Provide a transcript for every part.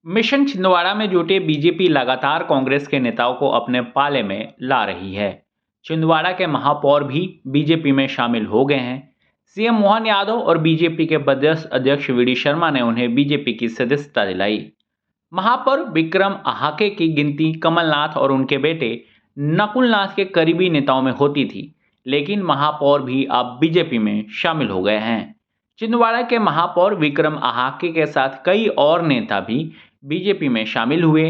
Mission Chhindwara में जुटे BJP लगातार कांग्रेस के नेताओं को अपने पाले में ला रही है। छिंदवाड़ा के महापौर भी बीजेपी में शामिल हो गए हैं। सीएम मोहन यादव और बीजेपी के प्रदेश अध्यक्ष वी डी शर्मा ने उन्हें बीजेपी की सदस्यता दिलाई। महापौर विक्रम आहाके की गिनती कमलनाथ और उनके बेटे नकुलनाथ के करीबी नेताओं में होती थी, लेकिन महापौर भी अब बीजेपी में शामिल हो गए हैं। छिंदवाड़ा के महापौर विक्रम आहाके के साथ कई और नेता भी बीजेपी में शामिल हुए।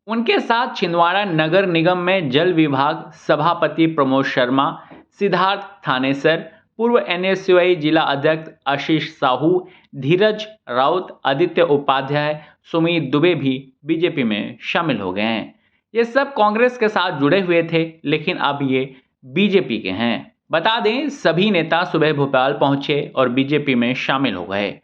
उनके साथ छिंदवाड़ा नगर निगम में जल विभाग सभापति प्रमोद शर्मा, सिद्धार्थ थानेसर, पूर्व एनएसयूआई जिला अध्यक्ष आशीष साहू, धीरज राउत, आदित्य उपाध्याय, सुमित दुबे भी बीजेपी में शामिल हो गए हैं। ये सब कांग्रेस के साथ जुड़े हुए थे, लेकिन अब ये बीजेपी के हैं। बता दें, सभी नेता सुबह भोपाल पहुंचे और बीजेपी में शामिल हो गए।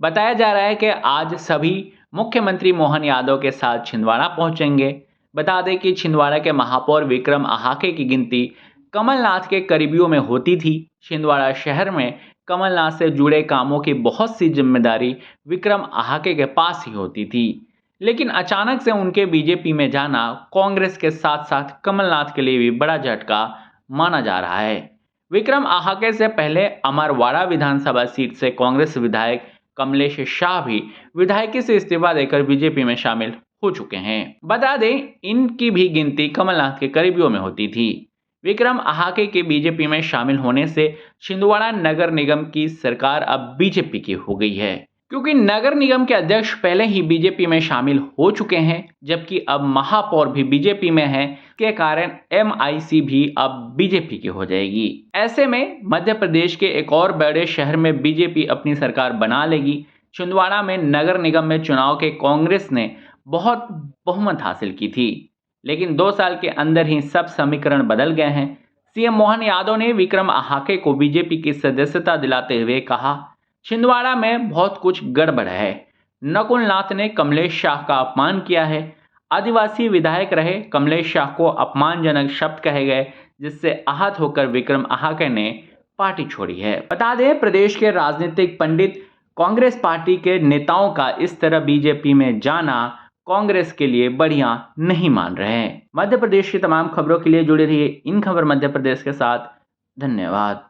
बताया जा रहा है कि आज सभी मुख्यमंत्री मोहन यादव के साथ छिंदवाड़ा पहुंचेंगे। बता दें कि छिंदवाड़ा के महापौर विक्रम आहाके की गिनती कमलनाथ के करीबियों में होती थी। छिंदवाड़ा शहर में कमलनाथ से जुड़े कामों की बहुत सी जिम्मेदारी विक्रम आहाके के पास ही होती थी, लेकिन अचानक से उनके बीजेपी में जाना कांग्रेस के साथ साथ कमलनाथ के लिए भी बड़ा झटका माना जा रहा है। विक्रम आहाके से पहले अमरवाड़ा विधानसभा सीट से कांग्रेस विधायक कमलेश शाह भी विधायकी से इस्तीफा देकर बीजेपी में शामिल हो चुके हैं। बता दें, इनकी भी गिनती कमलनाथ के करीबियों में होती थी। विक्रम आहाके के बीजेपी में शामिल होने से छिंदवाड़ा नगर निगम की सरकार अब बीजेपी की हो गई है, क्योंकि नगर निगम के अध्यक्ष पहले ही बीजेपी में शामिल हो चुके हैं, जबकि अब महापौर भी बीजेपी में है। के कारण एमआईसी भी अब बीजेपी की हो जाएगी। ऐसे में मध्य प्रदेश के एक और बड़े शहर में बीजेपी अपनी सरकार बना लेगी। छिंदवाड़ा में नगर निगम में चुनाव के कांग्रेस ने बहुत बहुमत हासिल की थी, लेकिन 2 साल के अंदर ही सब समीकरण बदल गए हैं। सीएम मोहन यादव ने विक्रम आहाके को बीजेपी की सदस्यता दिलाते हुए कहा, छिंदवाड़ा में बहुत कुछ गड़बड़ है। नकुलनाथ ने कमलेश शाह का अपमान किया है। आदिवासी विधायक रहे कमलेश शाह को अपमानजनक शब्द कहे गए, जिससे आहत होकर विक्रम आहाके ने पार्टी छोड़ी है। बता दें, प्रदेश के राजनीतिक पंडित कांग्रेस पार्टी के नेताओं का इस तरह बीजेपी में जाना कांग्रेस के लिए बढ़िया नहीं मान रहे हैं। मध्य प्रदेश की तमाम खबरों के लिए जुड़े रहिए इन खबर मध्य प्रदेश के साथ। धन्यवाद।